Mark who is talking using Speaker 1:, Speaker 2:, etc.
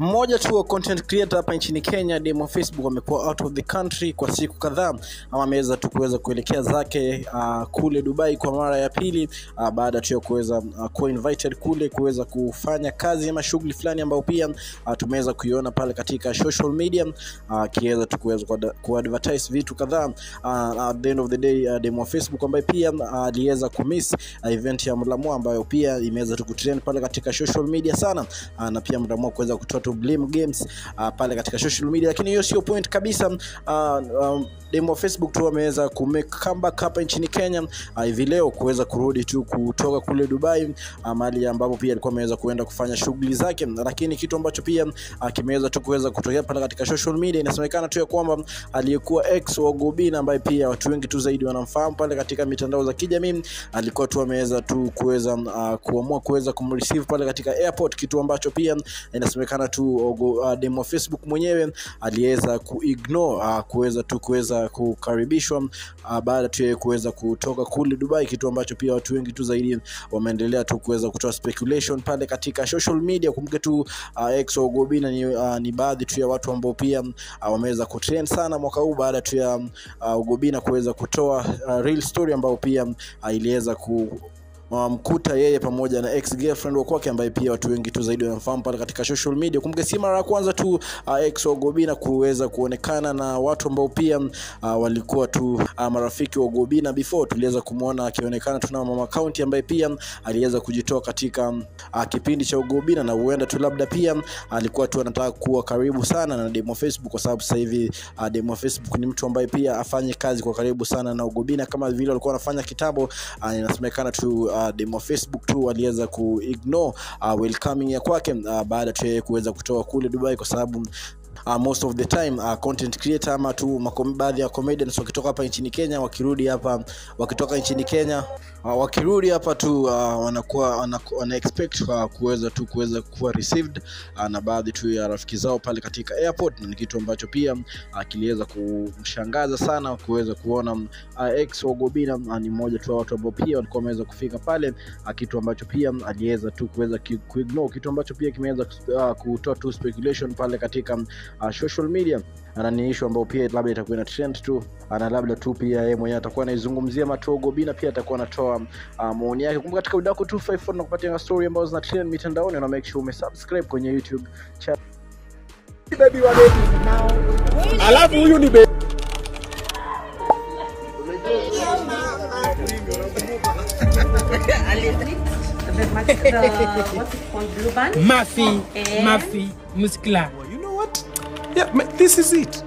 Speaker 1: Mmoja tu wa content creator hapa nchini Kenya, demo Facebook, amekuwa out of the country kwa siku kadhaa, ama ameweza tu kuweza kuelekea zake kule Dubai kwa mara ya pili, baada tu ya kuweza kuwa invited kule kuweza kufanya kazi ama shughuli fulani ambayo pia tumeweza kuiona pale katika social media, kiweza tu kuweza kuadvertise vitu kadhaa. At the end of the day, demo Facebook ambaye pia aliweza kumiss event ya Mlamwa ambayo pia imeweza tu kutrend pale katika social media sana, na pia Mlamwa kuweza kutoa Blame Games pale katika social media. Lakini hiyo sio point kabisa. Demo Facebook tu ameweza kumake comeback hapa nchini Kenya hivi leo, kuweza kurudi tu kutoka kule Dubai, mahali ambapo pia alikuwa ameweza kuenda kufanya shughuli zake. Lakini kitu ambacho pia kimeweza tu kuweza kutokea pale katika social media, inasemekana tu ya kwamba aliyekuwa ex wa Gobina, ambaye pia watu wengi tu zaidi wanamfahamu pale katika mitandao za kijamii, alikuwa tu ameweza tu kuweza kuamua kuweza kumreceive pale katika airport, kitu ambacho pia inasemekana tu demo Facebook mwenyewe aliweza kuignore kuweza kukaribishwa baada tu ya kuweza kutoka kule Dubai, kitu ambacho pia watu wengi tu zaidi wameendelea tu kuweza kutoa speculation pale katika social media. Kumbuke tu ex wa Gobina ni baadhi tu ya watu ambao pia wameweza kutrend sana mwaka huu baada tu ya Gobina kuweza kutoa real story ambao pia iliweza mkuta yeye pamoja na ex girlfriend wa kwake, ambaye pia watu wengi tu zaidi wanamfahamu pale katika social media. Kumbuka si mara ya kwanza tu ex wa Gobina kuweza kuonekana na watu ambao pia walikuwa tu marafiki wa Gobina before. Tuliweza kumuona akionekana tuna Mama County ambaye pia aliweza kujitoa katika kipindi cha Gobina, na huenda tu labda pia alikuwa tu anataka kuwa karibu sana na demo Facebook, kwa sababu sasa hivi demo Facebook ni mtu ambaye pia afanye kazi kwa karibu sana na Gobina kama vile alikuwa anafanya kitambo. Inasemekana tu demo Facebook tu aliweza kuignore welcoming ya kwake baada tu ya kuweza kutoka kule Dubai, kwa sababu most of the time content creator ama tu baadhi ya comedians wakitoka hapa nchini Kenya, wakitoka nchini Kenya wakirudi hapa tu wana expect kuweza kuwa received na baadhi tu ya rafiki zao pale katika airport, na ni kitu ambacho pia kiliweza kumshangaza sana kuweza kuona ex wa Gobina ni mmoja tu wa watu ambao pia walikuwa wameweza kufika pale, kitu ambacho pia aliweza tu kuweza kuignore, kitu ambacho pia kimeweza kutoa tu speculation pale katika social media. Na ni issue ambayo pia labda itakuwa na trend tu, na labda tu pia yeye mwenyewe atakuwa anaizungumzia Mato Gobina, pia atakuwa anatoa maoni yake. Kumbuka katika video yako 254 na kupatia story ambazo zina trend mitandaoni, na make sure umesubscribe kwenye YouTube channel.
Speaker 2: Baby wa baby alafu huyu ni baby
Speaker 3: Mafi Muscular.
Speaker 2: You know what? Yeah, this is it.